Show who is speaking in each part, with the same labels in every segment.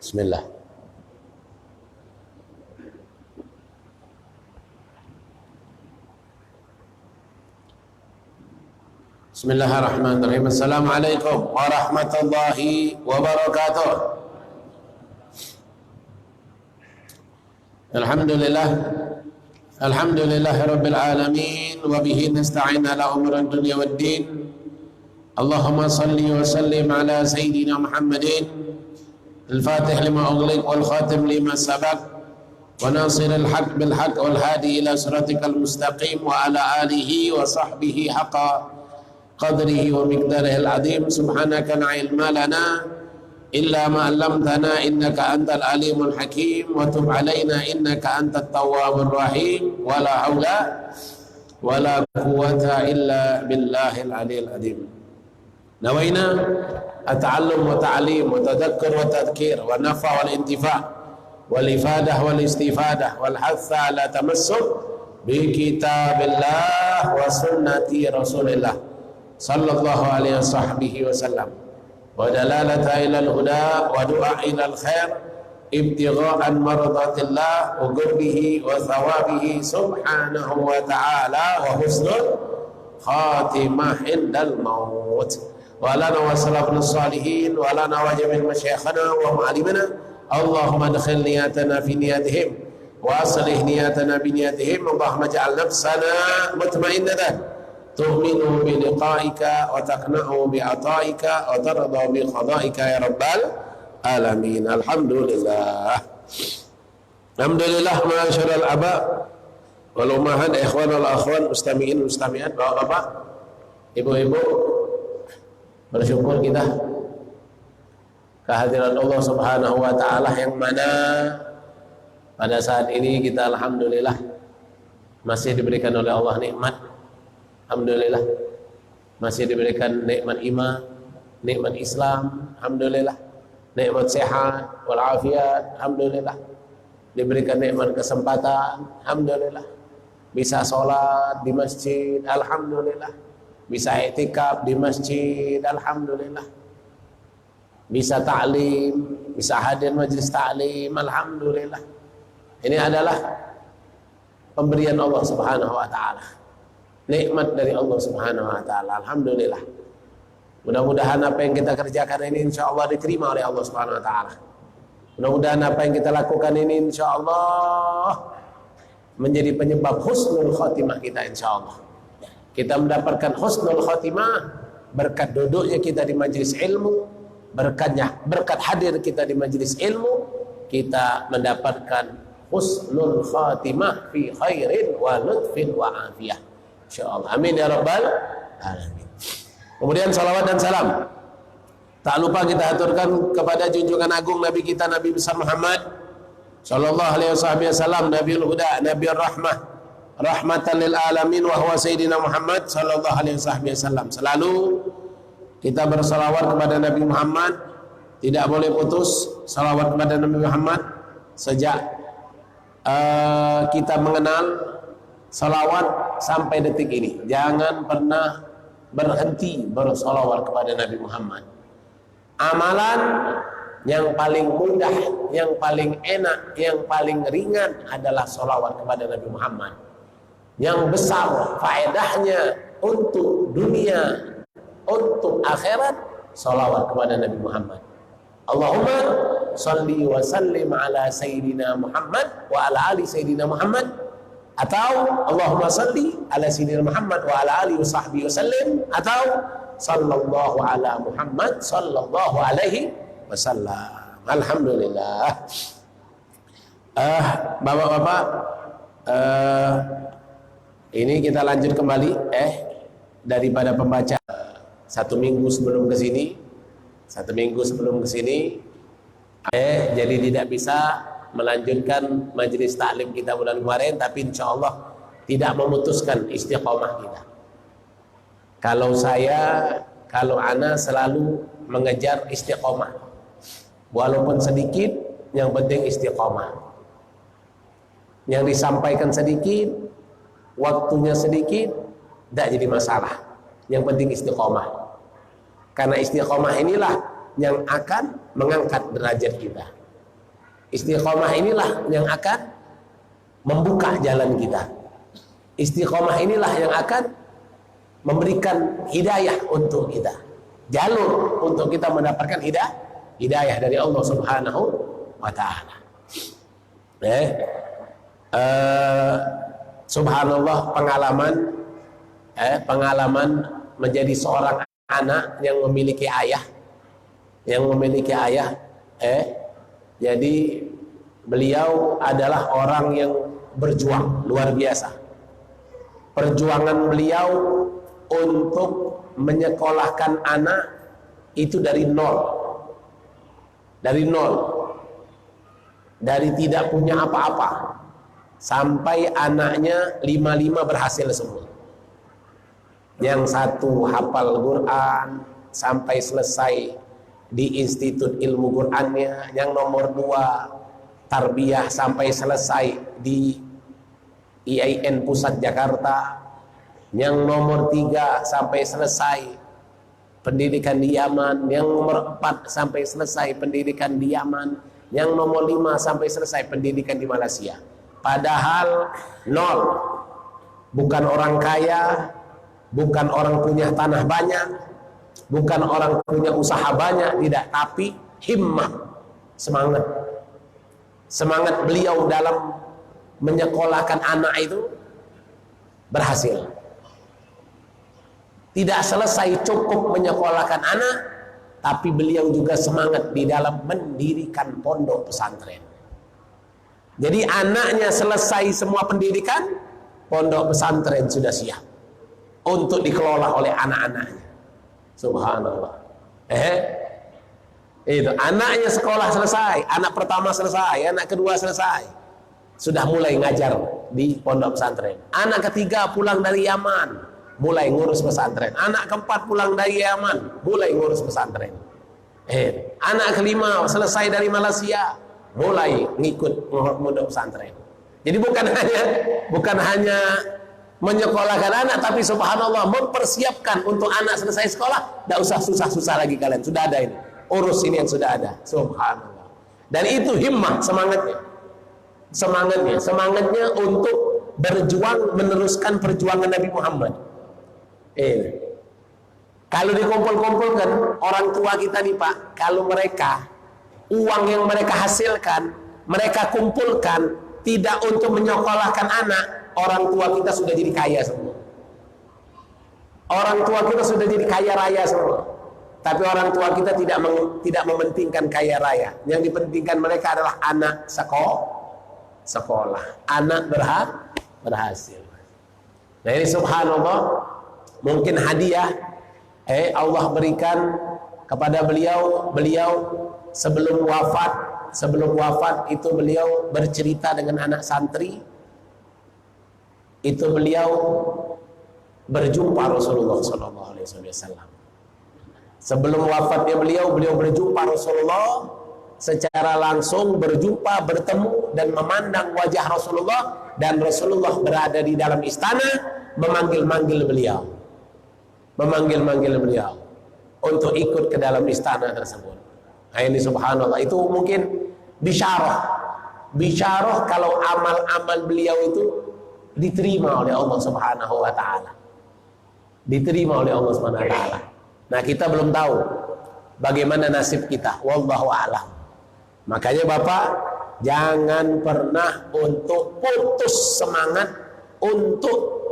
Speaker 1: Bismillah. Bismillahirrahmanirrahim. Assalamualaikum warahmatullahi wabarakatuh. Alhamdulillahi rabbil alamin wa bihi nasta'in ala umuri dunya waddin. Allahumma salli wa sallim ala sayyidina Muhammadin al-fatih lima ughliq wal khatim lima sabaq wa nasiril haqq bil haqq wal hadi ila siratikal mustaqim wa ala alihi wa sahbihi haqqa qadrihi wa miqdarihil azim. Subhanaka la ilma lana illa ma 'allamtana innaka antal alimul hakim wa tub 'alaina innaka antat tawwabur rahim wa la haula wa la quwwata illa billahil aliyil azim. Nawaina at-ta'allum wa ta'lim wa tadhakkur wa tadhkir wa nafa wal intifa' wal ifadah wal istifadah wal hatha ala tamassuk bi kitabillah wa sunnati rasulillah sallallahu alaihi wasallam wa dalalata ilal huda wa du'a ilal khair ibtigha'an maradatillah wa qurbihi wa thawabihi subhanahu wa ta'ala wa husnul khatimah indal maut wa lana wa salafna salihin wa lana wa jamil masyayikhana wa ma'alimana. Allahumma adkhil niyatana fi niyatihim wa aslih niyatana bi niyatihim. Allahumma ja'al nafsana mutmainnatan tu'minu bi liqa'ika wa taqna'u bi ata'ika wa tarda bi qada'ika ya rabbal alamin. Alhamdulillah. Alhamdulillah ma'asyiral aba wal ummahat, ikhwan wal akhwan, mustami'in mustami'at, bapak-bapak, ibu-ibu, bersyukur kita kehadiran Allah Subhanahu wa ta'ala yang mana pada saat ini kita alhamdulillah masih diberikan oleh Allah nikmat. Alhamdulillah masih diberikan nikmat iman, nikmat Islam, alhamdulillah, nikmat sehat walafiat, alhamdulillah, diberikan nikmat kesempatan, alhamdulillah, bisa sholat di masjid, alhamdulillah, bisa i'tikaf di masjid, alhamdulillah, bisa ta'lim, bisa hadir majlis ta'lim, alhamdulillah. Ini adalah pemberian Allah Subhanahu wa ta'ala, nikmat dari Allah Subhanahu wa ta'ala, alhamdulillah. Mudah-mudahan apa yang kita kerjakan ini insya Allah diterima oleh Allah Subhanahu wa ta'ala. Mudah-mudahan apa yang kita lakukan ini insya Allah menjadi penyebab husnul khotimah kita insya Allah. Kita mendapatkan husnul khotimah berkat duduknya kita di majlis ilmu, berkat hadir kita di majlis ilmu, kita mendapatkan husnul khotimah fi khairin wa lutfin wa afiyah insyaallah. Amin ya rabbal alamin. Kemudian salawat dan salam tak lupa kita aturkan kepada junjungan agung Nabi kita, Nabi besar Muhammad sallallahu alaihi wasallam, Nabiul Huda, Nabiur Rahmah, rahmatan lil alamin wa huwa sayyidina Muhammad sallallahu alaihi wasallam. Selalu kita bersalawat kepada Nabi Muhammad, tidak boleh putus salawat kepada Nabi Muhammad sejak kita mengenal salawat sampai detik ini. Jangan pernah berhenti bersalawat kepada Nabi Muhammad. Amalan yang paling mudah, yang paling enak, yang paling ringan adalah salawat kepada Nabi Muhammad. Yang besar faedahnya untuk dunia, untuk akhirat, salawat kepada Nabi Muhammad. Allahumma salli wa sallim ala sayyidina Muhammad wa ala ali sayyidina Muhammad, atau Allahumma salli ala sayyidina Muhammad wa ala ali wa sahbihi wa sallim, atau sallallahu ala Muhammad sallallahu alaihi wasallam. Alhamdulillah. Bapak-bapak, ini kita lanjut kembali daripada pembaca satu minggu sebelum kesini, jadi tidak bisa melanjutkan majelis taklim kita bulan kemarin, tapi insya Allah tidak memutuskan istiqomah kita. Kalau ana selalu mengejar istiqomah, walaupun sedikit, yang penting istiqomah. Yang disampaikan sedikit, waktunya sedikit, tidak jadi masalah. Yang penting istiqomah. Karena istiqomah inilah yang akan mengangkat derajat kita. Istiqomah inilah yang akan membuka jalan kita. Istiqomah inilah yang akan memberikan hidayah untuk kita, jalur untuk kita mendapatkan hidayah dari Allah Subhanahu wa Ta'ala. Subhanallah, pengalaman menjadi seorang anak yang memiliki ayah, jadi beliau adalah orang yang berjuang luar biasa. Perjuangan beliau untuk menyekolahkan anak itu dari nol, dari tidak punya apa-apa sampai anaknya 5 berhasil semua. Yang satu hafal Quran sampai selesai di Institut Ilmu Qurannya, yang nomor 2 tarbiyah sampai selesai di IAIN Pusat Jakarta, yang nomor 3 sampai selesai pendidikan di Yaman, yang nomor 4 sampai selesai pendidikan di Yaman, yang nomor 5 sampai selesai pendidikan di Malaysia. Padahal nol, bukan orang kaya, bukan orang punya tanah banyak, bukan orang punya usaha banyak, tidak, tapi himmah, semangat beliau dalam menyekolahkan anak itu berhasil. Tidak selesai cukup menyekolahkan anak, tapi beliau juga semangat di dalam mendirikan pondok pesantren. Jadi anaknya selesai semua pendidikan, pondok pesantren sudah siap untuk dikelola oleh anak-anaknya. Subhanallah. Itu anaknya sekolah selesai, anak pertama selesai, anak kedua selesai, sudah mulai ngajar di pondok pesantren. Anak ketiga pulang dari Yaman, mulai ngurus pesantren. Anak keempat pulang dari Yaman, mulai ngurus pesantren. Anak kelima selesai dari Malaysia, mulai ngikut pondok pesantren. Jadi bukan hanya menyekolahkan anak, tapi subhanallah mempersiapkan untuk anak selesai sekolah. Tidak usah susah-susah lagi kalian, sudah ada ini, urus ini yang sudah ada. Subhanallah. Dan itu himmah, semangatnya untuk berjuang, meneruskan perjuangan Nabi Muhammad. Kalau dikumpul-kumpulkan orang tua kita nih Pak, kalau mereka uang yang mereka hasilkan, mereka kumpulkan tidak untuk menyekolahkan anak, orang tua kita sudah jadi kaya semua. Orang tua kita sudah jadi kaya raya semua. Tapi orang tua kita tidak mementingkan kaya raya. Yang dipentingkan mereka adalah anak sekolah, anak berhasil. Nah ini subhanallah, mungkin hadiah Allah berikan kepada beliau sebelum wafat itu beliau bercerita dengan anak santri. Itu beliau berjumpa Rasulullah SAW. Sebelum wafatnya beliau berjumpa Rasulullah secara langsung, bertemu dan memandang wajah Rasulullah, dan Rasulullah berada di dalam istana memanggil-manggil beliau untuk ikut ke dalam istana tersebut. Nah ini subhanallah, itu mungkin bisyarah kalau amal-amal beliau itu diterima oleh Allah Subhanahu wa Ta'ala. Nah kita belum tahu bagaimana nasib kita, wallahu a'lam. Makanya Bapak jangan pernah untuk putus semangat untuk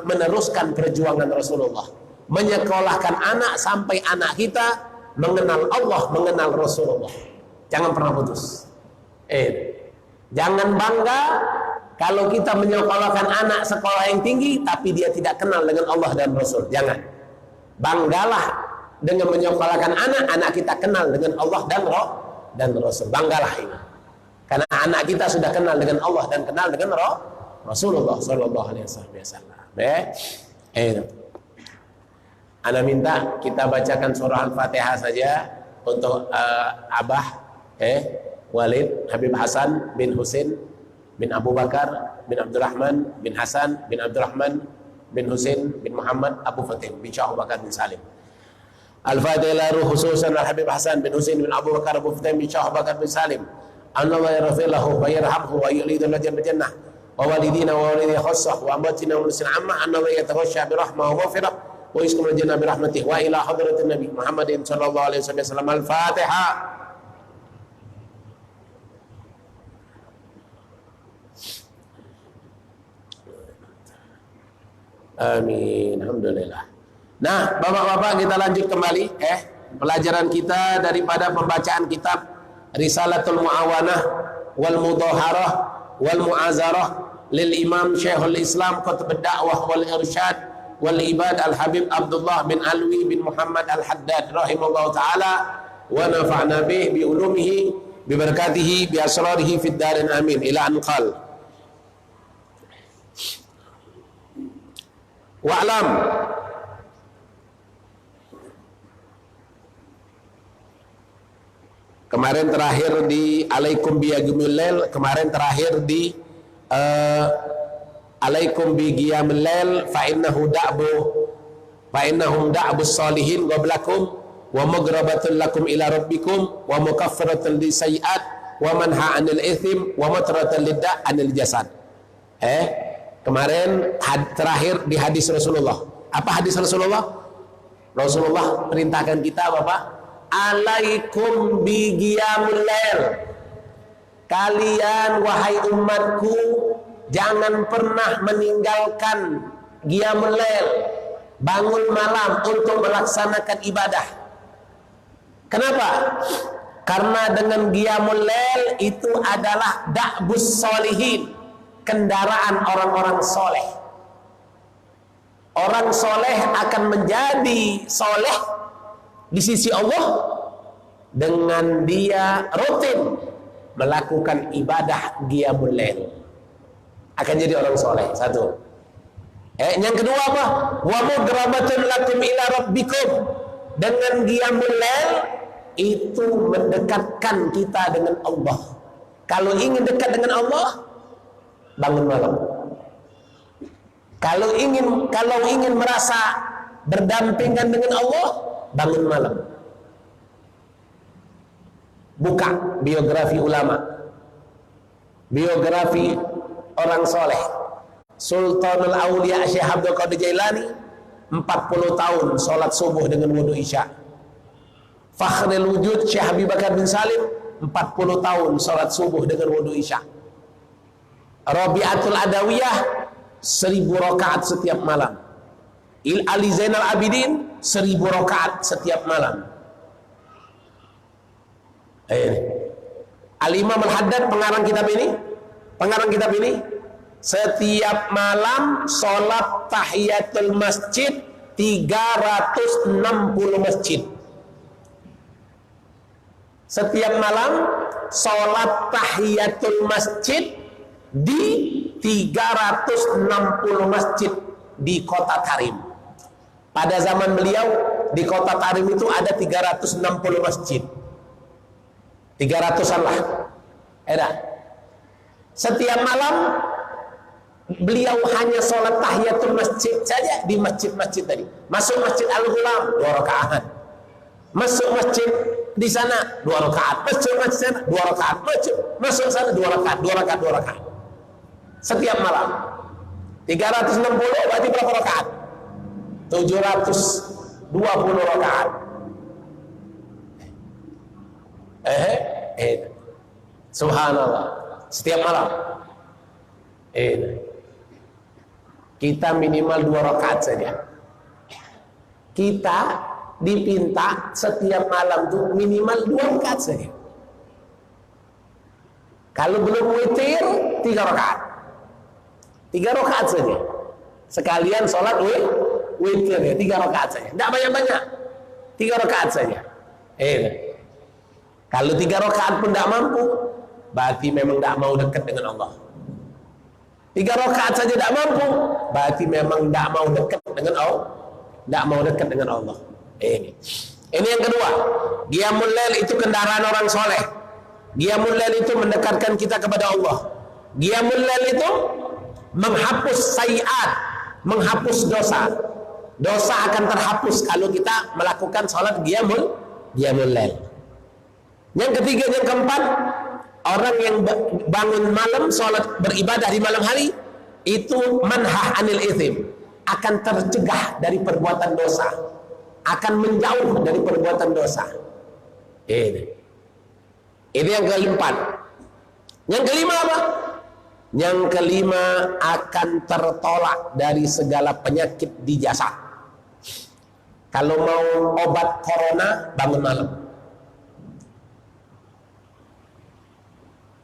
Speaker 1: meneruskan perjuangan Rasulullah, menyekolahkan anak sampai anak kita mengenal Allah, mengenal Rasulullah. Jangan pernah putus. Jangan bangga kalau kita menyekolahkan anak sekolah yang tinggi tapi dia tidak kenal dengan Allah dan Rasul. Jangan. Banggalah dengan menyekolahkan anak kita kenal dengan Allah dan Rasul. Banggalah ini. Karena anak kita sudah kenal dengan Allah dan kenal dengan Rasulullah sallallahu alaihi wasallam. Ana minta kita bacakan surah Al-Fatihah saja untuk Abah Walid Habib Hasan bin Husain bin Abu Bakar bin Abdurrahman bin Hasan bin Abdurrahman bin Husain bin Muhammad Abu Fatim bin Syah Abu Bakar bin Salim. Al-Fatihah khususan Al-Habib Hasan bin Husain bin Abu Bakar Abu Fatim bin Syah Abu Bakar bin Salim. Allah yaghfir lahu wa yarhamhu wa yuliduna jannah wa walidina wa walidina khassah wa amatina wa muslim amma Allah yataghasha bi rahmah wa maghfirah wa yuskumul jannah bi rahmatih wa ila hadratin nabi Muhammadin sallallahu alaihi wasallam. Al-Fatihah. Amin. Alhamdulillah. Nah, Bapak-bapak, kita lanjut kembali pelajaran kita daripada pembacaan kitab Risalatul Mu'awanah wal Mudhaharah wal Mu'azarah lil Imam Syekhul Islam Qutbud Da'wah wal Irsyad wal Ibad Al-Habib Abdullah bin Alwi bin Muhammad Al-Haddad rahimallahu taala wa nafa'na bih bi ulumihi bi barakatihi bi asrarihi fid darin amin ila an qala wa'lam. Kemarin terakhir di alaikum biyagimul lail, kemarin terakhir di alaikum biyagimul lail fa innahum da'bus salihin qablakum wa maghrabatul lakum ila rabbikum wa mukaffaratun lisayiat wa manha 'anil ithim wa matratan lidda' 'anil jasad. Kemarin terakhir di hadis Rasulullah. Apa hadis Rasulullah? Rasulullah perintahkan kita Bapak, alaikum bi qiyamul lail. Kalian wahai umatku jangan pernah meninggalkan qiyamul lail, bangun malam untuk melaksanakan ibadah. Kenapa? Karena dengan qiyamul lail itu adalah da'bus solihin, kendaraan orang-orang soleh. Orang soleh akan menjadi soleh di sisi Allah dengan dia rutin melakukan ibadah qiyamul lail, akan jadi orang soleh. Satu. Yang kedua apa? Wa mughrabatun lakum ila rabbikum. Dengan qiyamul lail itu mendekatkan kita dengan Allah. Kalau ingin dekat dengan Allah, bangun malam. Kalau ingin merasa berdampingan dengan Allah, bangun malam. Buka biografi ulama, biografi orang soleh. Sultanul Aulia Syekh Abdul Qadir Jailani 40 tahun sholat subuh dengan wudu isya. Fakhrul Wujud Syekh Habib Bakar bin Salim 40 tahun sholat subuh dengan wudu isya. Rabi'atul Adawiyah 1000 rakaat setiap malam. Ali Zainal Abidin 1000 rakaat setiap malam. Al-Imam Al-Haddad pengarang kitab ini setiap malam sholat tahiyatul masjid 360 masjid. Setiap malam sholat tahiyatul masjid di 360 masjid di kota Tarim. Pada zaman beliau di kota Tarim itu ada 360 masjid. 300-an lah. Setiap malam beliau hanya sholat tahiyatul masjid saja di masjid-masjid tadi. Masuk masjid Al-Ghulam 2 rakaat. Masuk masjid di sana 2 rakaat. Masuk masjid sana 2 rakaat. Masuk sana 2 rakaat. 2 rakaat, 2 rakaat. Setiap malam. 360 berarti berapa rakaat? 720 rakaat. Subhanallah. Setiap malam. Kita minimal 2 rakaat saja. Kita dipinta setiap malam tuh minimal 2 rakaat saja. Kalau belum witir 3 rakaat. 3 rakaat saja. Sekalian sholat witir ya, 3 rakaat saja. Tidak banyak-banyak. 3 rakaat saja. Kalau 3 rakaat pun tidak mampu, berarti memang tidak mau dekat dengan Allah. 3 rakaat saja tidak mampu, berarti memang tidak mau dekat dengan Allah. Tidak mau dekat dengan Allah. Ini yang kedua. Qiyamul lail itu kendaraan orang soleh. Qiyamul lail itu mendekatkan kita kepada Allah. Qiyamul lail itu menghapus sayiat, menghapus dosa. Dosa akan terhapus kalau kita melakukan sholat qiyamul lail. Yang ketiga, yang keempat, orang yang bangun malam, sholat beribadah di malam hari, itu manhah anil ithim, akan tercegah dari perbuatan dosa, akan menjauh dari perbuatan dosa. Ini yang keempat. Yang kelima apa? Yang kelima, akan tertolak dari segala penyakit di jasad. Kalau mau obat corona, bangun malam.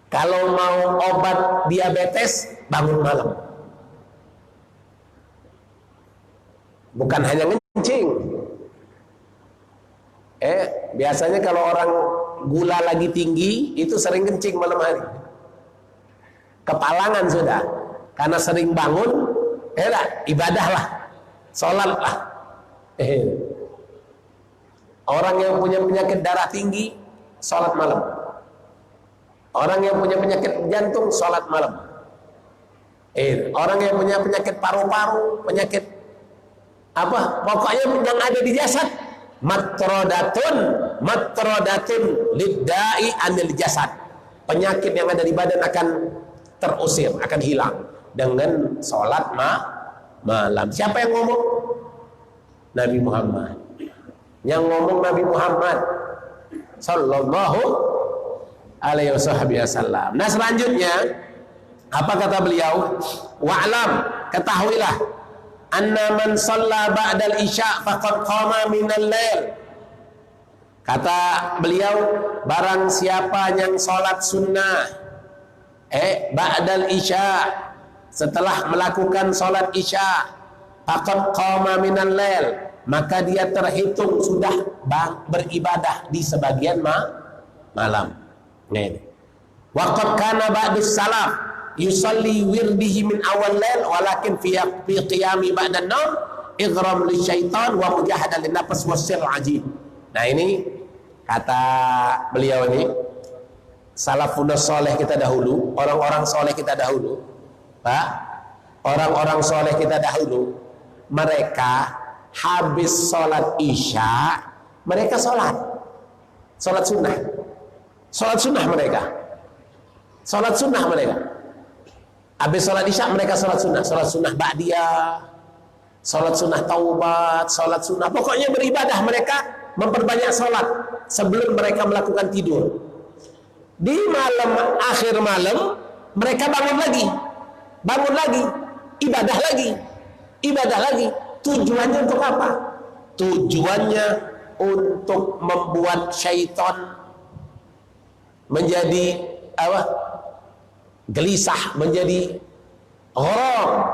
Speaker 1: Kalau mau obat diabetes, bangun malam. Bukan hanya ngencing. Biasanya kalau orang gula lagi tinggi, itu sering kencing malam hari. Kepalangan sudah. Karena sering bangun, ibadahlah, sholatlah. Orang yang punya penyakit darah tinggi, sholat malam. Orang yang punya penyakit jantung, sholat malam. Orang yang punya penyakit paru-paru, penyakit apa, pokoknya yang ada di jasad, matrodatun liddai anil jasad. Penyakit yang ada di badan akan terusir, akan hilang dengan sholat malam. Siapa yang ngomong? Nabi Muhammad. Yang ngomong Nabi Muhammad sallallahu alaihi wasallam. Nah, selanjutnya apa kata beliau? Wa'lam, ketahuilah, anna man shalla ba'dal isya faqad qama minal lail. Kata beliau, barang siapa yang sholat sunnah ba'dal isya, setelah melakukan sholat isya, faqad qama minal lail, maka dia terhitung sudah beribadah di sebagian malam. Waqad kana ba'dus salaf yusalli wirdihi min awal lail walakin fi qiyami ba'dan naum ighram lisyaitan wa mujahadah linnafs wasir ajib. Nah, ini kata beliau ini, salafun saleh kita dahulu, orang-orang soleh kita dahulu, Pak, orang-orang soleh kita dahulu, mereka habis sholat isya, mereka sholat sunnah, mereka habis sholat isya, mereka sholat sunnah ba'diyah, sholat sunnah taubat, sholat sunnah, pokoknya beribadah. Mereka memperbanyak sholat sebelum mereka melakukan tidur. Di malam, akhir malam, mereka bangun lagi, ibadah lagi. Tujuannya untuk apa? Tujuannya untuk membuat syaitan menjadi apa? Gelisah, menjadi gharam.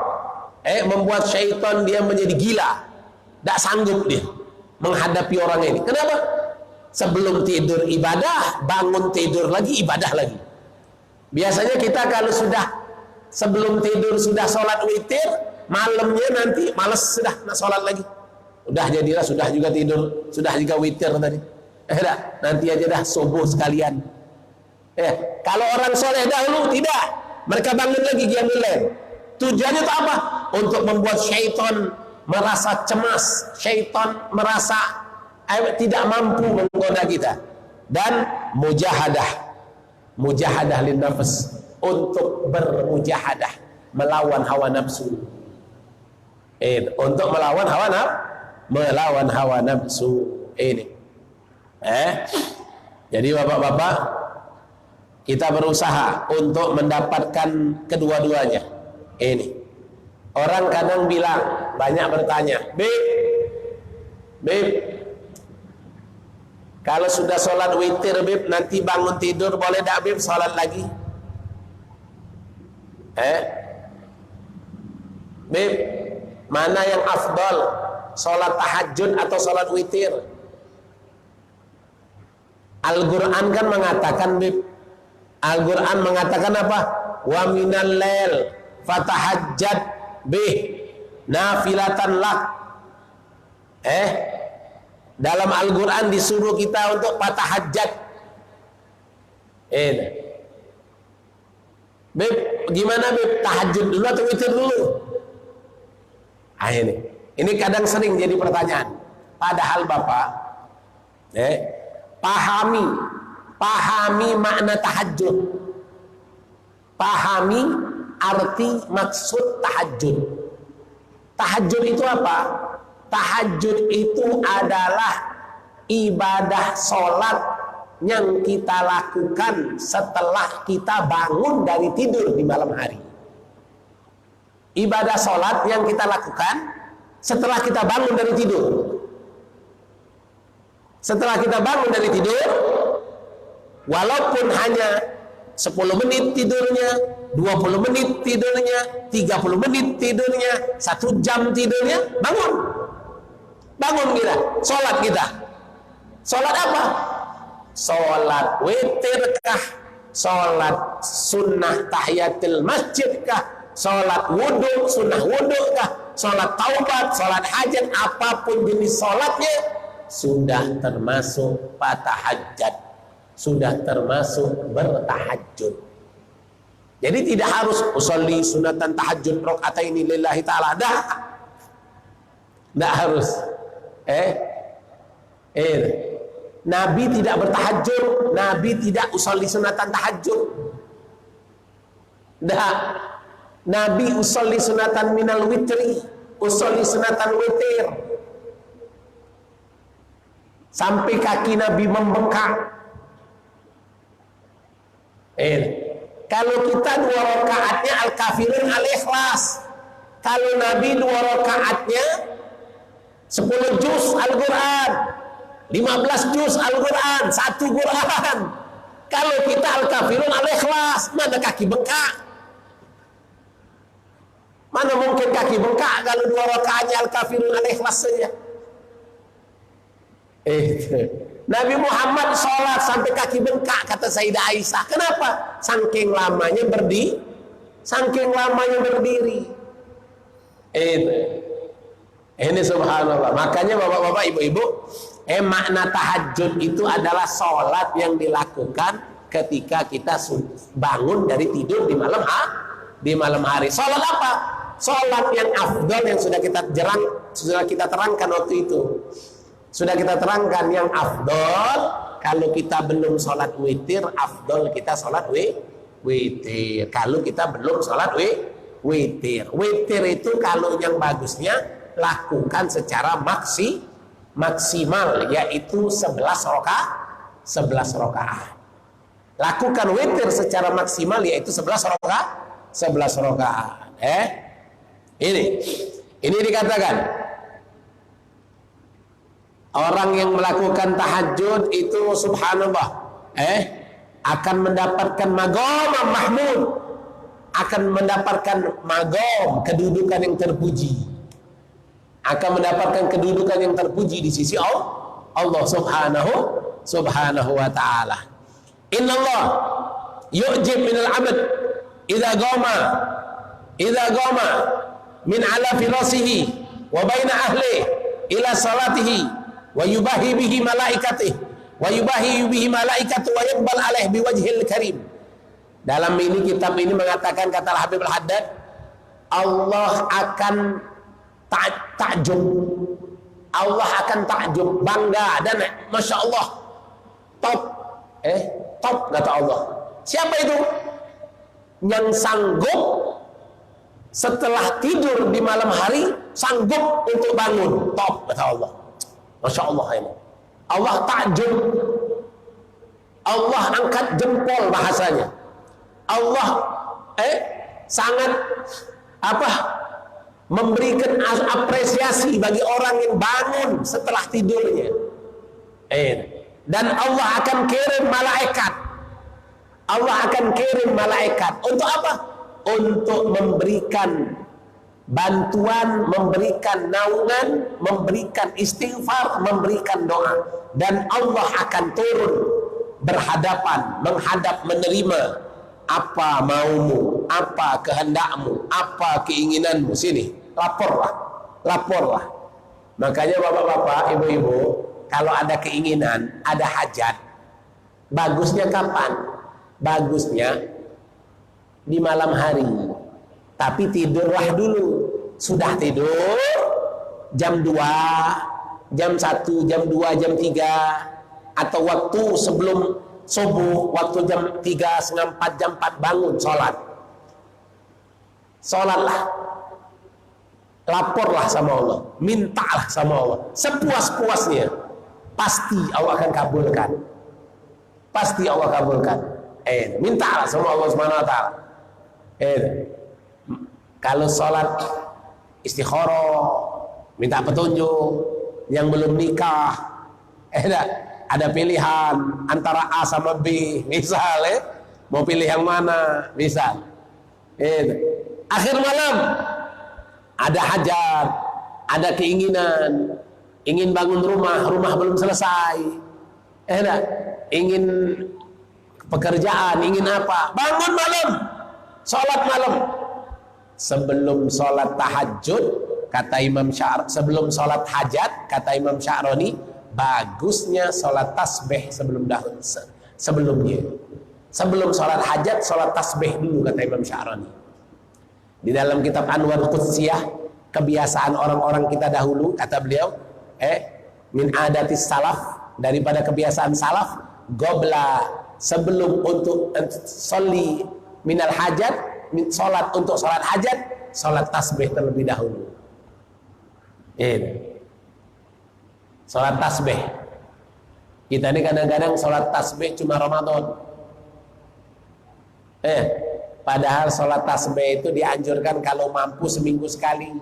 Speaker 1: Membuat syaitan dia menjadi gila. Tak sanggup dia menghadapi orang ini. Kenapa? Sebelum tidur ibadah, bangun tidur lagi, ibadah lagi. Biasanya kita kalau sudah sebelum tidur sudah sholat witir, malamnya nanti malas, sudah nak sholat lagi, udah jadilah, sudah juga tidur, sudah juga witir tadi, nanti aja dah subuh sekalian. Kalau orang soleh dahulu tidak, mereka bangun lagi qiyamul lail. Tujuannya itu apa? Untuk membuat syaitan merasa cemas, syaitan merasa tidak mampu menggoda kita, dan mujahadah lin nafs, untuk bermujahadah, melawan hawa nafsu. Untuk melawan hawa nafsu ini. Jadi bapak-bapak, kita berusaha untuk mendapatkan kedua-duanya. Ini orang kadang bilang, banyak bertanya, Bib, kalau sudah sholat witir, Bib, nanti bangun tidur boleh tak, Bib, sholat lagi? Bib, mana yang afdal, sholat tahajud atau sholat witir? Al-Quran kan mengatakan, Bib, Al-Quran mengatakan apa? Wa minal lail fatahajjad bih nafilatan lak. Dalam Al-Quran disuruh kita untuk fatahajjad. Bib, gimana, Bib? Tahajud dulu atau witir dulu? Ini kadang sering jadi pertanyaan. Padahal Bapak, pahami makna tahajud. Pahami arti maksud tahajud. Tahajud itu apa? Tahajud itu adalah ibadah sholat yang kita lakukan setelah kita bangun dari tidur di malam hari. Ibadah sholat yang kita lakukan setelah kita bangun dari tidur. Setelah kita bangun dari tidur, walaupun hanya 10 menit tidurnya, 20 menit tidurnya, 30 menit tidurnya, 1 jam tidurnya, bangun. Bangun kita, sholat kita. Sholat apa? Sholat witirkah? Sholat sunnah tahiyatul masjidkah? Sholat wudhu, sunnah wudhukah? Sholat taubat, sholat hajat, apapun jenis sholatnya, sudah termasuk patahajat, sudah termasuk bertahajud. Jadi tidak harus usolli sunatan tahajud rakaataini lillahi ta'ala, tidak harus. Nabi tidak bertahajud, Nabi tidak usolli sunatan tahajud. Dah, Nabi usolli sunatan minal witri, usolli sunatan witir. Sampai kaki Nabi membengkak. Kalau kita 2 rakaatnya Al-Kafirun Al-Ikhlas. Kalau Nabi 2 rakaatnya 10 juz Al-Quran, 15 juz Al-Quran, 1 Quran. Kalau kita Al-Kafirun Al-Ikhlas, mana kaki bengkak? Mana mungkin kaki bengkak kalau 2 rakaatnya Al-Kafirun Al-Ikhlas saja? Nabi Muhammad sholat sampai kaki bengkak, kata Sayyidah Aisyah. Kenapa? Saking lamanya berdiri, saking lamanya berdiri. Ini subhanallah. Makanya bapak-bapak, ibu-ibu, makna tahajud itu adalah sholat yang dilakukan ketika kita bangun dari tidur di malam hari. Sholat apa? Sholat yang afdal yang sudah kita terangkan waktu itu. Sudah kita terangkan yang afdol. Kalau kita belum sholat witir, afdol kita sholat witir. Kalau kita belum sholat witir, witir itu kalau yang bagusnya lakukan secara maksimal, yaitu 11 rakaat. Lakukan witir secara maksimal, yaitu 11 rakaat. Ini dikatakan orang yang melakukan tahajud itu subhanallah akan mendapatkan maqam mahmud, akan mendapatkan maqam, kedudukan yang terpuji, akan mendapatkan kedudukan yang terpuji di sisi Allah subhanahu wa ta'ala. Innallah yu'jib minal abad idza qama min ala firasihi wa baina ahli ila salatihi wa yubahi bihi malaikatih wa yubahi bihi malaikatu wa yaqbal alaih biwajhil karim. Dalam ini kitab ini mengatakan, kata Habib Al-Haddad, Allah akan takjub, Allah akan takjub, bangga dan masya Allah, top kata Allah. Siapa itu? Yang sanggup setelah tidur di malam hari, sanggup untuk bangun, top kata Allah. Masya Allah ini. Allah takjub, Allah angkat jempol bahasanya. Allah sangat memberikan apresiasi bagi orang yang bangun setelah tidurnya. Dan Allah akan kirim malaikat. Allah akan kirim malaikat untuk apa? Untuk memberikan bantuan, memberikan naungan, memberikan istighfar, memberikan doa. Dan Allah akan turun berhadapan, menghadap, menerima apa maumu, apa kehendakmu, apa keinginanmu. Sini, laporlah. Makanya bapak-bapak, ibu-ibu, kalau ada keinginan, ada hajat, bagusnya kapan? Bagusnya di malam hari. Tapi tidurlah dulu. Sudah tidur jam 2, jam 1, jam 2, jam 3, atau waktu sebelum subuh, waktu jam 3, setengah 4, jam 4 bangun sholat. Sholatlah, laporlah sama Allah, mintalah sama Allah sepuas-puasnya, pasti Allah akan kabulkan. Pasti Allah kabulkan. Mintalah sama Allah Subhanahu wa taala. Kalau sholat istikharah, minta petunjuk. Yang belum nikah, ada pilihan antara A sama B, misal mau pilih yang mana, misal. Akhir malam ada hajat, ada keinginan, ingin bangun rumah belum selesai, ingin pekerjaan, ingin apa, bangun malam, sholat malam. Sebelum sholat tahajud, kata Imam Sya'roni, sebelum sholat hajat, kata Imam Sya'roni, bagusnya sholat tasbih sebelumnya. Sebelum sholat hajat, sholat tasbih dulu, kata Imam Sya'roni. Di dalam kitab Anwar Qudsiyah, kebiasaan orang-orang kita dahulu, kata beliau, min adatis salaf, daripada kebiasaan salaf, gobla, sebelum untuk sholli minal hajat, sholat untuk sholat hajat, sholat tasbih terlebih dahulu. Sholat tasbih. Kita ini kadang-kadang sholat tasbih cuma Ramadan. Padahal sholat tasbih itu dianjurkan kalau mampu seminggu sekali.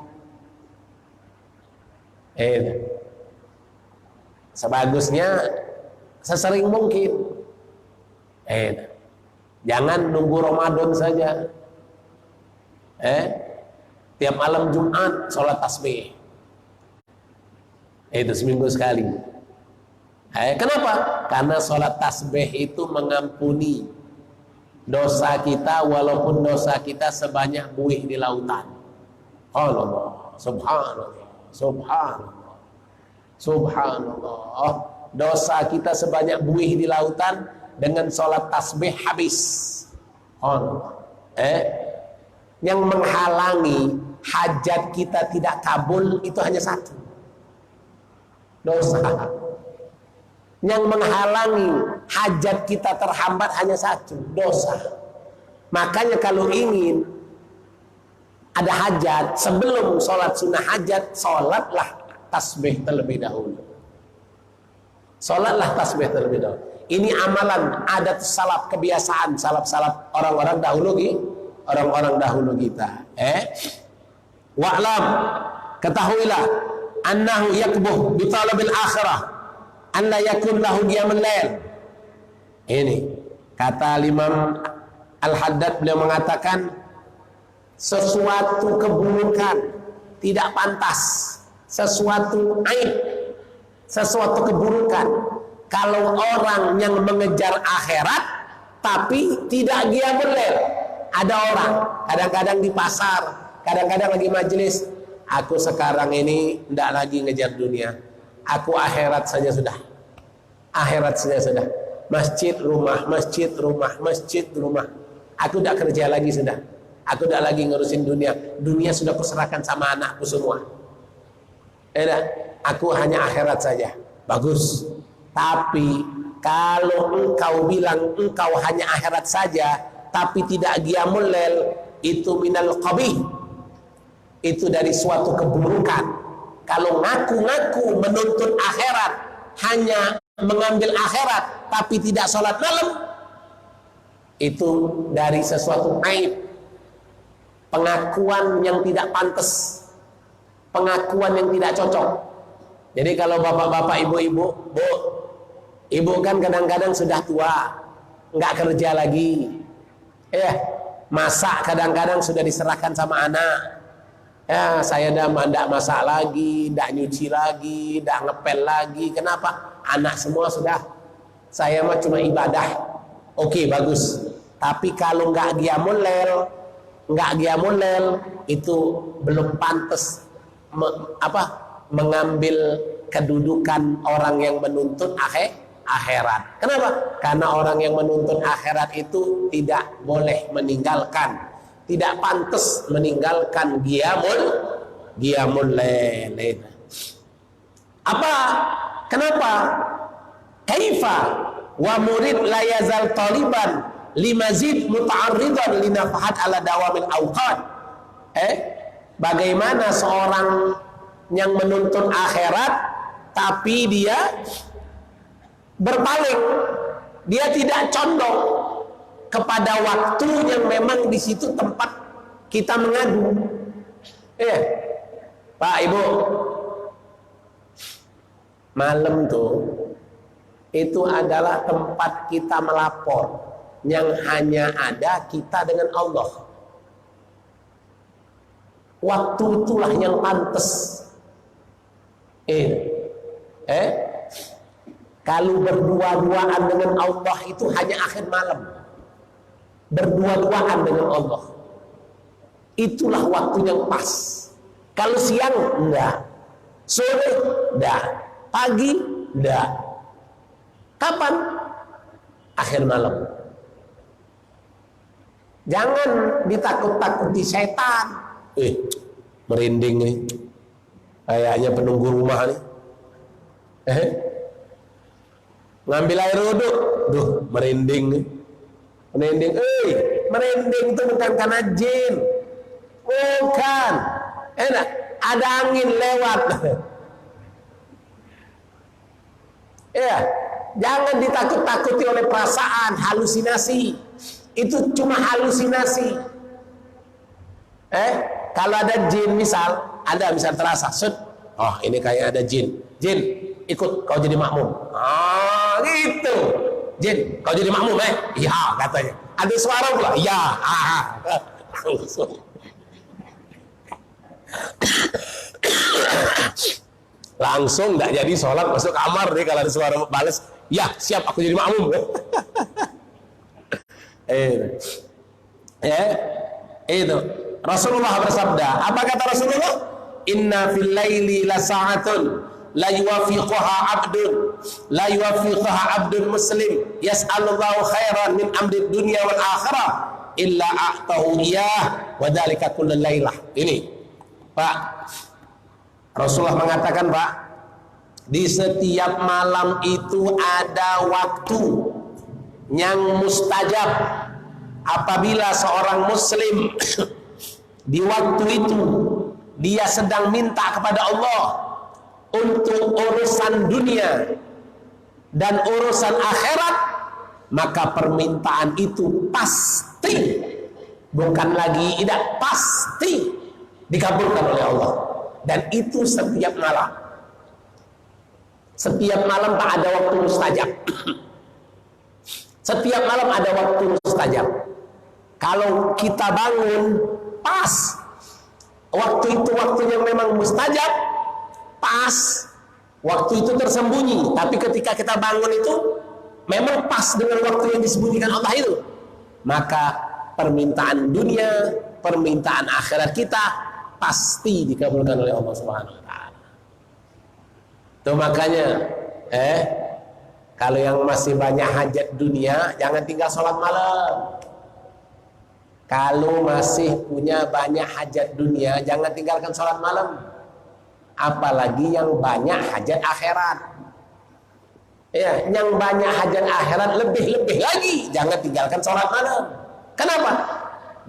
Speaker 1: Sebagusnya sesering mungkin. Jangan nunggu Ramadan saja. Tiap malam Jumat sholat tasbih. Itu seminggu sekali. Kenapa? Karena sholat tasbih itu mengampuni dosa kita, walaupun dosa kita sebanyak buih di lautan. Allah, subhanallah, subhanallah, subhanallah. Dosa kita sebanyak buih di lautan, dengan sholat tasbih habis. Allah. Yang menghalangi hajat kita tidak kabul itu hanya satu, dosa. Yang menghalangi hajat kita terhambat hanya satu, dosa. Makanya kalau ingin ada hajat, sebelum sholat sunnah hajat, sholatlah tasbih terlebih dahulu. Sholatlah tasbih terlebih dahulu. Ini amalan adat salaf, kebiasaan salaf-salaf orang-orang dahulu orang-orang dahulu kita. Wa'lam, ketahuilah, annahu yakbuh bi talabil akhirah, an la yakun lahu qiyamul lail. Ini kata Imam Al-Haddad, beliau mengatakan sesuatu keburukan tidak pantas, sesuatu aib, sesuatu keburukan kalau orang yang mengejar akhirat tapi tidak qiyamul lail. Ada orang kadang-kadang di pasar, kadang-kadang lagi majelis, aku sekarang ini tidak lagi ngejar dunia, aku akhirat saja sudah. Akhirat saja sudah. Masjid rumah, masjid rumah, masjid rumah. Aku tidak kerja lagi sudah. Aku tidak lagi ngurusin dunia. Dunia sudah kuserahkan sama anakku semua. Aku hanya akhirat saja. Bagus. Tapi kalau engkau bilang engkau hanya akhirat saja, tapi tidak qiyamul lail, itu minal qabih, itu dari suatu keburukan. Kalau ngaku-ngaku menuntut akhirat, hanya mengambil akhirat tapi tidak sholat malam, itu dari sesuatu aib, pengakuan yang tidak pantas, pengakuan yang tidak cocok. Jadi kalau bapak-bapak, ibu-ibu, ibu kan kadang-kadang sudah tua, nggak kerja lagi, masak kadang-kadang sudah diserahkan sama anak. Saya tidak masak lagi, tidak nyuci lagi, tidak ngepel lagi. Kenapa? Anak semua sudah. Saya mah cuma ibadah. Oke, bagus. Tapi kalau nggak qiyamul lail, itu belum pantas mengambil kedudukan orang yang menuntut akhirat. Kenapa? Karena orang yang menuntut akhirat itu tidak boleh meninggalkan, tidak pantas meninggalkan qiyamul lail. Apa? Kenapa? Kaifa wa murid la yazal taliban limazid muta'arridan linafahat ala dawamil awqat. Bagaimana seorang yang menuntut akhirat tapi dia berpaling, dia tidak condong kepada waktu yang memang di situ tempat kita mengadu. Pak Ibu, malam tuh itu adalah tempat kita melapor yang hanya ada kita dengan Allah. Waktu itulah yang pantas. Kalau berdua-duaan dengan Allah itu hanya akhir malam. Berdua-duaan dengan Allah, itulah waktu yang pas. Kalau siang enggak, sore enggak, pagi enggak. Kapan? Akhir malam. Jangan ditakut-takuti setan. Merinding nih, kayaknya penunggu rumah nih. Ngambil air wudhu, merinding nih. Merinding, merinding itu bukan karena jin, bukan. Enak, ada angin lewat. Ya, jangan ditakut-takuti oleh perasaan, halusinasi. Itu cuma halusinasi. Kalau ada jin misal, ada misal terasa, oh ini kayak ada jin. Jin, ikut kau jadi makmum. Gitu. Jin, kau jadi makmum iya katanya. Ada suara pula, iya. Langsung. Langsung nggak jadi sholat, masuk kamar deh kalau ada suara balas. Ya siap, aku jadi makmum. Itu Rasulullah bersabda. Apa kata Rasulullah? Inna fil laili la sa'atun la yuwafiquha abdun muslim yas'alullahu khairan min amri dunya wal akhirah illa a'tahu iyah wa dzalika kullal lailah. Ini Pak, Rasulullah mengatakan, Pak, di setiap malam itu ada waktu yang mustajab. Apabila seorang muslim di waktu itu dia sedang minta kepada Allah untuk urusan dunia dan urusan akhirat, maka permintaan itu pasti, bukan lagi tidak, pasti dikabulkan oleh Allah. Dan itu setiap malam. Setiap malam tak ada waktu mustajab. Setiap malam ada waktu mustajab. Kalau kita bangun pas waktu itu, waktu yang memang mustajab, pas waktu itu tersembunyi, tapi ketika kita bangun itu memang pas dengan waktu yang disembunyikan Allah itu, maka permintaan dunia, permintaan akhirat kita pasti dikabulkan oleh Allah Subhanahu wa taala. Itu makanya kalau yang masih banyak hajat dunia, jangan tinggal sholat malam. Kalau masih punya banyak hajat dunia, jangan tinggalkan sholat malam. Apalagi yang banyak hajat akhirat. Ya, yang banyak hajat akhirat lebih-lebih lagi, jangan tinggalkan sholat malam. Kenapa?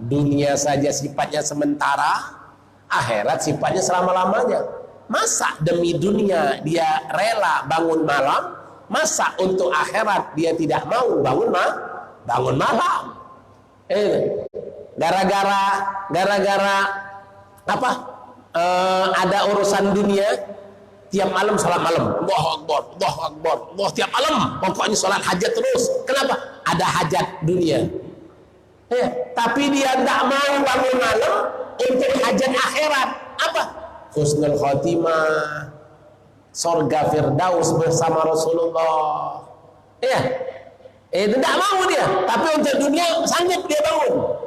Speaker 1: Dunia saja sifatnya sementara, akhirat sifatnya selama-lamanya. Masa demi dunia dia rela bangun malam, masa untuk akhirat dia tidak mau bangun malam? Gara-gara apa? Ada urusan dunia, tiap malam sholat malam. Allahu Akbar, Allahu Akbar, Allah tiap malam. Pokoknya sholat hajat terus. Kenapa? Ada hajat dunia. Tapi dia tidak mau bangun malam untuk hajat akhirat. Apa? Husnul khotimah, surga firdaus bersama Rasulullah. Tidak mau dia. Tapi untuk dunia sanggup dia bangun.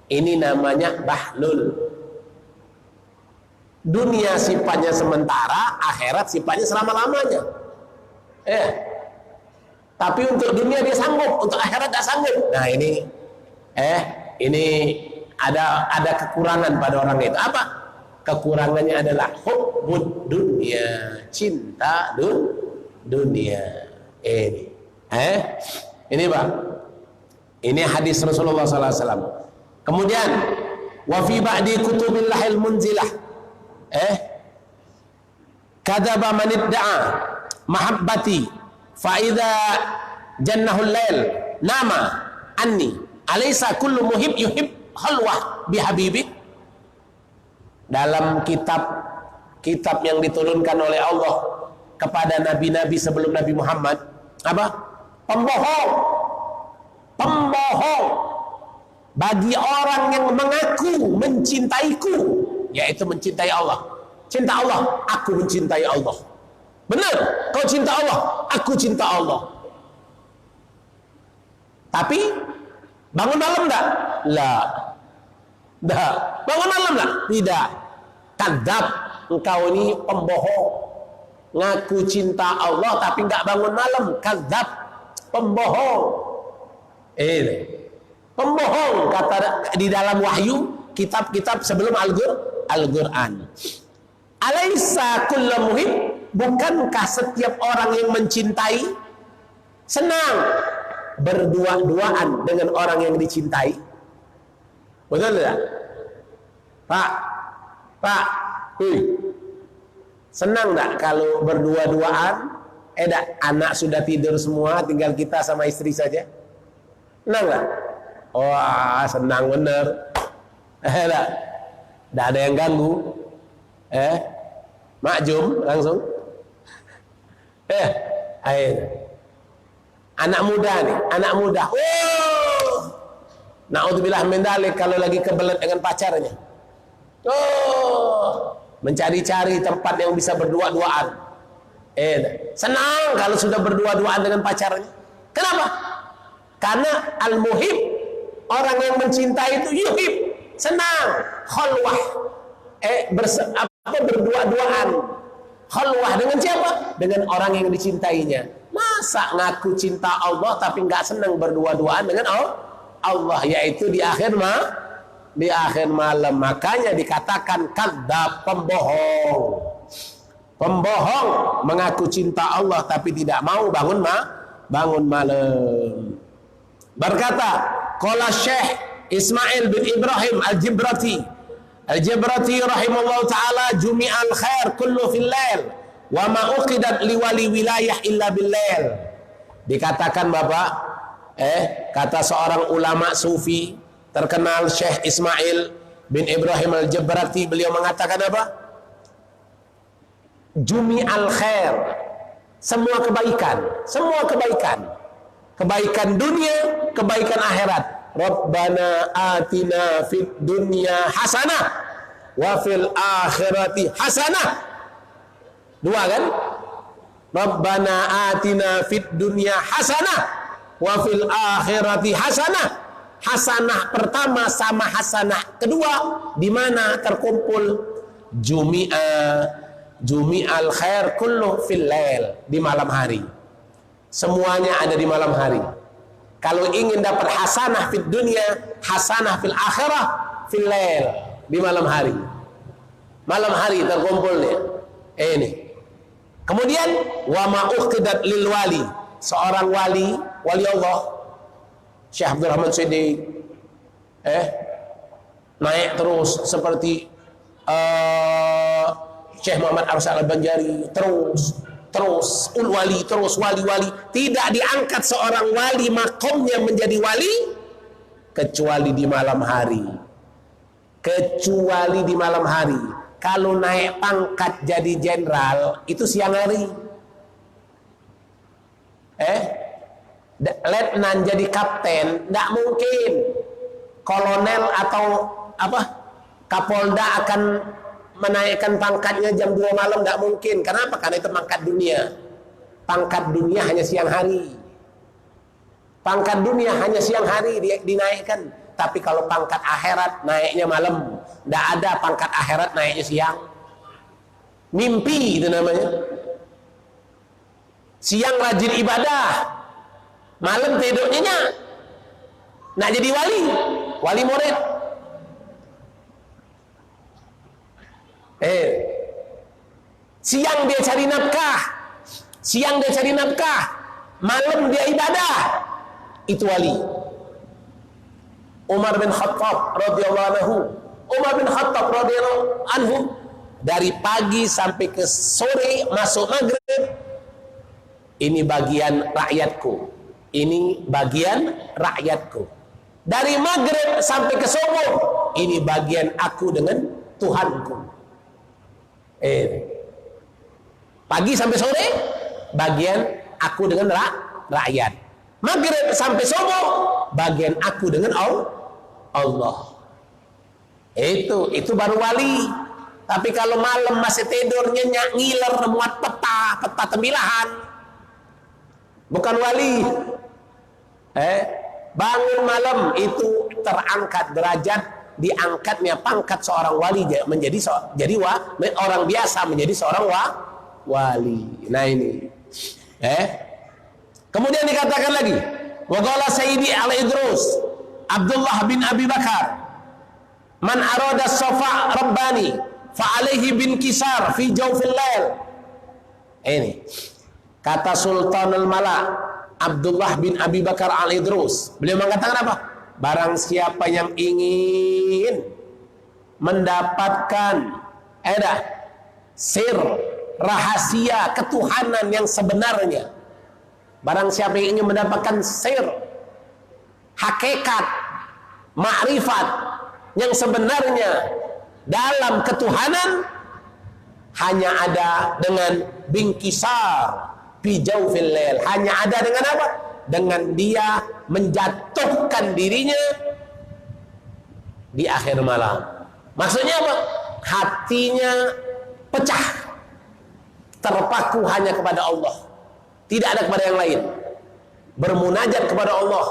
Speaker 1: Ini namanya bahlul. Dunia sifatnya sementara, akhirat sifatnya selama-lamanya. Tapi untuk dunia dia sanggup, untuk akhirat tidak sanggup. Nah ini ada kekurangan pada orang itu. Apa? Kekurangannya adalah hubbud dunia, cinta dunia. Ini. Ini Pak. Ini hadis Rasulullah SAW. Kemudian wa fi ba'di kutubillahil munzilah. Kadzaba man idda'a mahabbati fa idza jannahul lail nama anni alaysa kullu muhib yuhib khalwah bihabibi. Dalam kitab yang diturunkan oleh Allah kepada nabi-nabi sebelum Nabi Muhammad, apa? Pembohong bagi orang yang mengaku mencintaiku, yaitu mencintai Allah. Cinta Allah, aku mencintai Allah. Benar, kau cinta Allah, aku cinta Allah. Tapi bangun malam enggak? Dah. Bangun malam enggak? Tidak. Kadzab, engkau ini pembohong. Ngaku cinta Allah tapi enggak bangun malam. Kadzab, pembohong. Pembohong kata di dalam wahyu, kitab-kitab sebelum Al-Qur'an. Alaysa kullu muhib, bukankah setiap orang yang mencintai senang berdua-duaan dengan orang yang dicintai? Betul tidak? Pak, senang enggak kalau berdua-duaan? Anak sudah tidur semua, tinggal kita sama istri saja. Senang enggak? Wah, senang bener. Enggak ada yang ganggu. Makjum langsung. Anak muda. Na'udzubillah min dzalik, kalau lagi kebelet dengan pacarnya. Mencari-cari tempat yang bisa berdua-duaan. Senang kalau sudah berdua-duaan dengan pacarnya. Kenapa? Karena al-muhib, orang yang mencintai itu yuhib, senang, khalwah. Berdua-duaan. Khalwah dengan siapa? Dengan orang yang dicintainya. Masa ngaku cinta Allah tapi nggak senang berdua-duaan dengan Allah, yaitu di akhir malam. Makanya dikatakan kadzab, pembohong mengaku cinta Allah tapi tidak mau bangun malam. Berkata qala Syekh Ismail bin Ibrahim Al-Jibrati rahimahullah ta'ala, jumi'al khair kullu fil lail wa ma uqidat liwali wilayah illa bil lail. Dikatakan Bapak, kata seorang ulama sufi terkenal, Syekh Ismail bin Ibrahim Al-Jibrati, beliau mengatakan apa? Jumi'al khair, semua kebaikan dunia, kebaikan akhirat. Rabbana atina fid dunya hasanah wa fil akhirati hasanah. Dua kan? Rabbana atina fid dunya hasanah wa fil akhirati hasanah. Hasanah pertama sama hasanah kedua di mana terkumpul? Jumi'al khair kullu fil lail, di malam hari. Semuanya ada di malam hari. Kalau ingin dapat hasanah fid dunya, hasanah fil akhirah, fil lail, di malam hari. Malam hari terkumpulnya. Ini. Kemudian wa ma uqidat lil wali, seorang wali Allah, Syekh Abdul Rahman Siddiq, naik terus seperti Syekh Muhammad Arsal Al-Banjari, terus wali, tidak diangkat seorang wali makomnya menjadi wali kecuali di malam hari. Kalau naik pangkat jadi jenderal itu siang hari. Letnan jadi kapten tidak mungkin. Kolonel atau Kapolda akan menaikkan pangkatnya jam 2 malam, tidak mungkin. Kenapa? Karena itu pangkat dunia. Pangkat dunia hanya siang hari. Dinaikkan. Tapi kalau pangkat akhirat naiknya malam. Tidak ada pangkat akhirat naiknya siang. Mimpi itu namanya. Siang rajin ibadah, malam tidurnya nak jadi wali murid. Siang dia cari nafkah, malam dia ibadah, itu wali. Umar bin Khattab radhiyallahu anhu dari pagi sampai ke sore masuk maghrib, ini bagian rakyatku, ini bagian rakyatku. Dari maghrib sampai ke subuh, ini bagian aku dengan Tuhanku. Pagi sampai sore, bagian aku dengan rakyat. Maghrib sampai subuh, bagian aku dengan Allah. Itu baru wali. Tapi kalau malam masih tidur nyenyak ngiler muat peta tembilahan, bukan wali. Bangun malam itu terangkat derajat, diangkatnya pangkat seorang wali menjadi orang biasa menjadi seorang wali. Nah ini. Kemudian dikatakan lagi, wa qala Sayyidi Al-Idrus Abdullah bin Abi Bakar, man arada safa rabbani fa alaihi bin kisar fi jawfil lail. Ini kata Sultanul Malak Abdullah bin Abi Bakar Al-Idrus, beliau mengatakan apa? Barang siapa yang ingin mendapatkan sir rahasia ketuhanan yang sebenarnya, barang siapa yang ingin mendapatkan sir, hakikat, makrifat yang sebenarnya dalam ketuhanan, hanya ada dengan bingkisar bijawfil lail. Hanya ada dengan apa? Dengan dia menjatuhkan dirinya di akhir malam. Maksudnya apa? Hatinya pecah, terpaku hanya kepada Allah, tidak ada kepada yang lain. Bermunajat kepada Allah,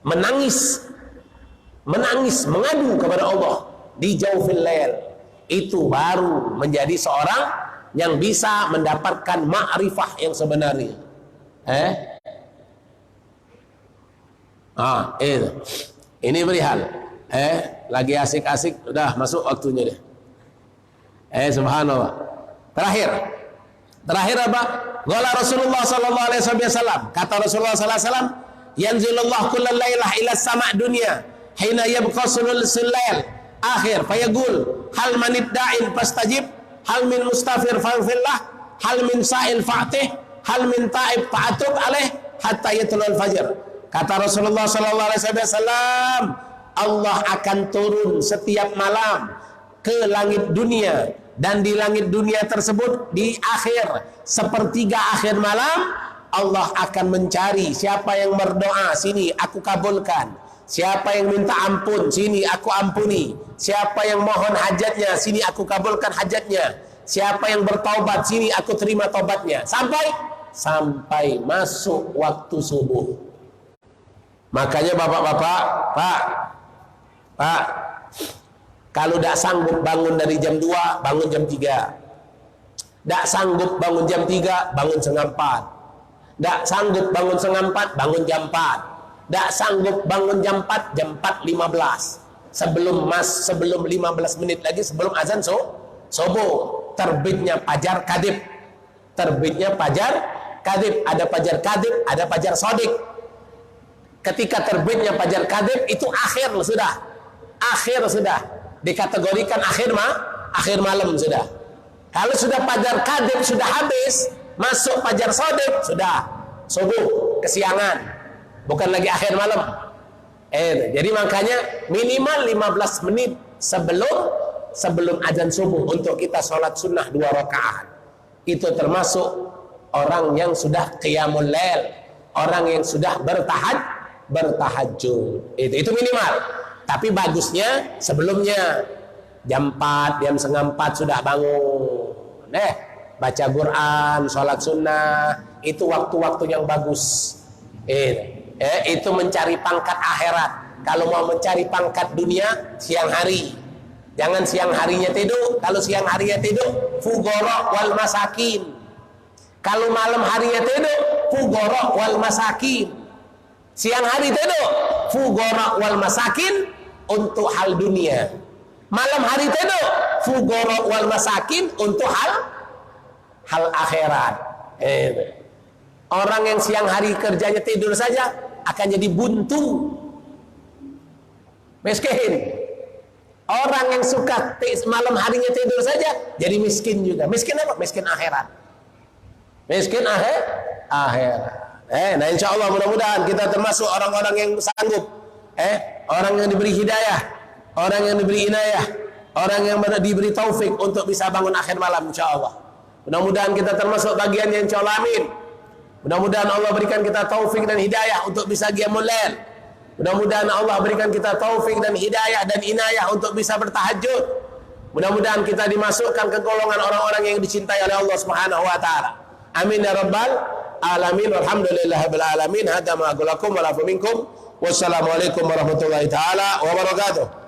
Speaker 1: menangis, mengadu kepada Allah di jawfil lail. Itu baru menjadi seorang yang bisa mendapatkan ma'rifah yang sebenarnya. Ini perihal. Lagi asik-asik, udah masuk waktunya deh. Subhanallah. Terakhir apa? Qala Rasulullah sallallahu alaihi wasallam, kata Rasulullah sallallahu alaihi wasallam, yanzilullah kullal lailah ila sama' dunya hina yabqa sulusul lail akhir fayaqul hal manid da'in fastajib, hal min mustafir faghfirlah, hal min sa'il fa'tih, hal min ta'ib fa'atub alaih hatta yatlul fajr. Kata Rasulullah sallallahu alaihi wasallam, Allah akan turun setiap malam ke langit dunia, dan di langit dunia tersebut di akhir sepertiga akhir malam, Allah akan mencari siapa yang berdoa, sini aku kabulkan. Siapa yang minta ampun, sini aku ampuni. Siapa yang mohon hajatnya, sini aku kabulkan hajatnya. Siapa yang bertaubat, sini aku terima taubatnya. Sampai masuk waktu subuh. Makanya bapak-bapak, Pak, kalau tidak sanggup bangun dari jam 2, bangun jam 3. Tidak sanggup bangun jam 3, bangun setengah 4. Tidak sanggup bangun setengah 4, bangun jam 4. Tidak sanggup bangun jam 4, jam 4.15. Sebelum 15 menit lagi sebelum azan subuh, terbitnya fajar kadib. Ada fajar kadib, ada fajar sodik. Ketika terbitnya fajar kadib itu akhir sudah dikategorikan akhir malam sudah. Kalau sudah fajar kadib sudah habis, masuk fajar sodik, sudah subuh, kesiangan, bukan lagi akhir malam. Jadi makanya minimal 15 menit sebelum azan subuh untuk kita sholat sunnah 2 rakaat. Itu termasuk orang yang sudah qiyamul lail, orang yang sudah bertahajud. Itu minimal. Tapi bagusnya sebelumnya jam 4, jam setengah 4 sudah bangun. Baca Quran, sholat sunnah, itu waktu-waktu yang bagus. Itu mencari pangkat akhirat. Kalau mau mencari pangkat dunia, siang hari. Jangan siang harinya tidur. Kalau siang harinya tidur, fuqara wal masakin. Kalau malam harinya tidur, fuqara wal masakin. Siang hari tidur, fuqara wal masakin untuk hal dunia. Malam hari tidur, fuqara wal masakin untuk hal akhirat.
Speaker 2: Orang yang siang hari kerjanya tidur saja akan jadi buntu, miskin. Orang yang suka malam harinya tidur saja jadi miskin juga. Miskin apa? Miskin akhirat. Miskin akhirat. Nah insya Allah mudah-mudahan kita termasuk orang-orang yang sanggup. Orang yang diberi hidayah, orang yang diberi inayah, orang yang diberi taufik untuk bisa bangun akhir malam insya Allah. Mudah-mudahan kita termasuk bagiannya insya Allah, amin. Mudah-mudahan Allah berikan kita taufik dan hidayah untuk bisa qiyamul lail. Mudah-mudahan Allah berikan kita taufik dan hidayah dan inayah untuk bisa bertahajud. Mudah-mudahan kita dimasukkan ke golongan orang-orang yang dicintai oleh Allah Subhanahu wa taala. Amin ya rabbal alamin. Walhamdulillahirabbil alamin. Hadza ma aqulu lakum wa la minkum. Wassalamualaikum warahmatullahi taala wabarakatuh.